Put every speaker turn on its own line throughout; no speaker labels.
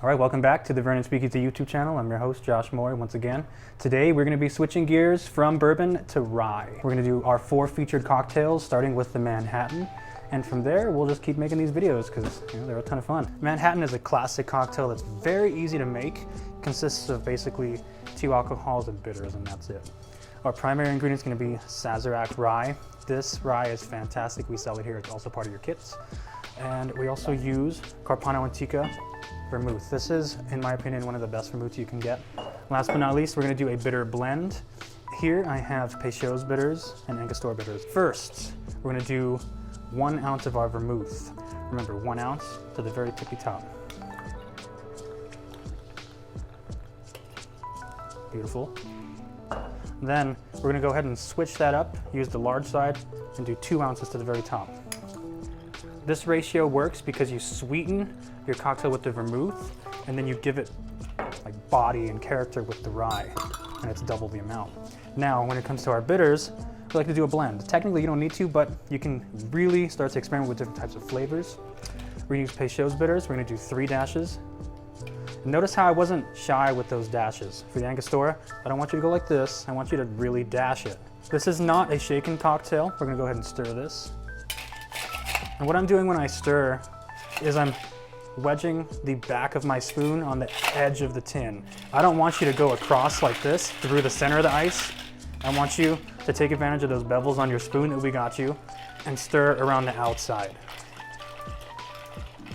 All right, welcome back to the Vernon Speakeasy YouTube channel. I'm your host, Josh Moore, once again. Today, we're gonna be switching gears from bourbon to rye. We're gonna do our 4 featured cocktails, starting with the Manhattan. And from there, we'll just keep making these videos because they're a ton of fun. Manhattan is a classic cocktail that's very easy to make. It consists of basically 2 alcohols and bitters, and that's it. Our primary ingredient is gonna be Sazerac rye. This rye is fantastic. We sell it here. It's also part of your kits. And we also use Carpano Antica vermouth. This is, in my opinion, one of the best vermouths you can get. Last but not least, we're gonna do a bitter blend. Here I have Peychaud's bitters and Angostura bitters. First, we're gonna do 1 ounce of our vermouth. Remember, 1 ounce to the very tippy top. Beautiful. Then we're gonna go ahead and switch that up, use the large side, and do 2 ounces to the very top. This ratio works because you sweeten your cocktail with the vermouth, and then you give it like body and character with the rye, and it's double the amount. Now, when it comes to our bitters, we like to do a blend. Technically, you don't need to, but you can really start to experiment with different types of flavors. We're gonna use Peychaud's bitters. We're gonna do 3 dashes. And notice how I wasn't shy with those dashes. For the Angostura, I don't want you to go like this. I want you to really dash it. This is not a shaken cocktail. We're gonna go ahead and stir this. And what I'm doing when I stir is I'm wedging the back of my spoon on the edge of the tin. I don't want you to go across like this through the center of the ice. I want you to take advantage of those bevels on your spoon that we got you and stir around the outside.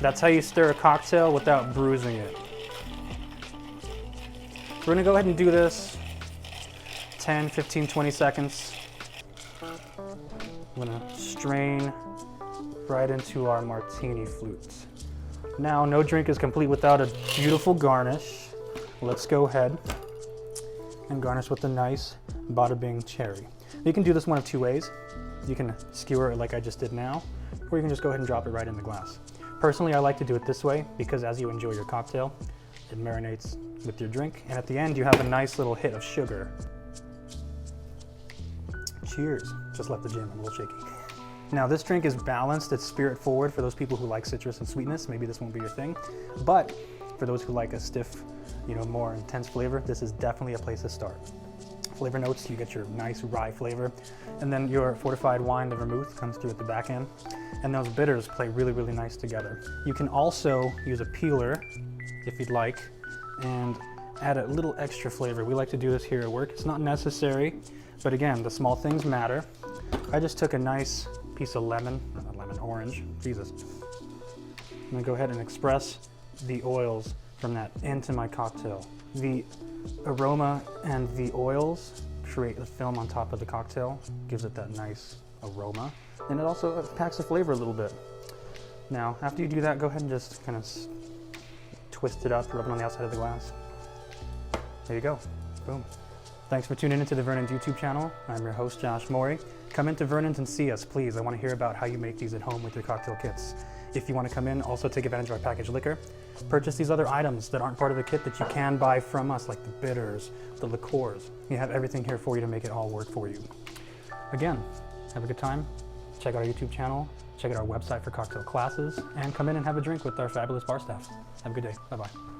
That's how you stir a cocktail without bruising it. We're gonna go ahead and do this 10, 15, 20 seconds. I'm gonna strain right into our martini flute. Now, no drink is complete without a beautiful garnish. Let's go ahead and garnish with a nice bada bing cherry. You can do this one of 2 ways. You can skewer it like I just did now, or you can just go ahead and drop it right in the glass. Personally, I like to do it this way because as you enjoy your cocktail, it marinates with your drink, and at the end you have a nice little hit of sugar. Cheers. Just left the gym, I'm a little shaky. Now this drink is balanced, it's spirit forward for those people who like citrus and sweetness. Maybe this won't be your thing, but for those who like a stiff, more intense flavor, this is definitely a place to start. Flavor notes, you get your nice rye flavor, and then your fortified wine, the vermouth, comes through at the back end, and those bitters play really, really nice together. You can also use a peeler, if you'd like, and add a little extra flavor. We like to do this here at work. It's not necessary, but again, the small things matter. I just took a nice piece of orange, Jesus. I'm gonna go ahead and express the oils from that into my cocktail. The aroma and the oils create the film on top of the cocktail, gives it that nice aroma, and it also packs the flavor a little bit. Now, after you do that, go ahead and just kind of twist it up, rub it on the outside of the glass. There you go, boom. Thanks for tuning into the Vernon's YouTube channel. I'm your host, Josh Moore. Come into Vernon's and see us, please. I want to hear about how you make these at home with your cocktail kits. If you want to come in, also take advantage of our packaged liquor. Purchase these other items that aren't part of the kit that you can buy from us, like the bitters, the liqueurs. We have everything here for you to make it all work for you. Again, have a good time. Check out our YouTube channel. Check out our website for cocktail classes. And come in and have a drink with our fabulous bar staff. Have a good day. Bye-bye.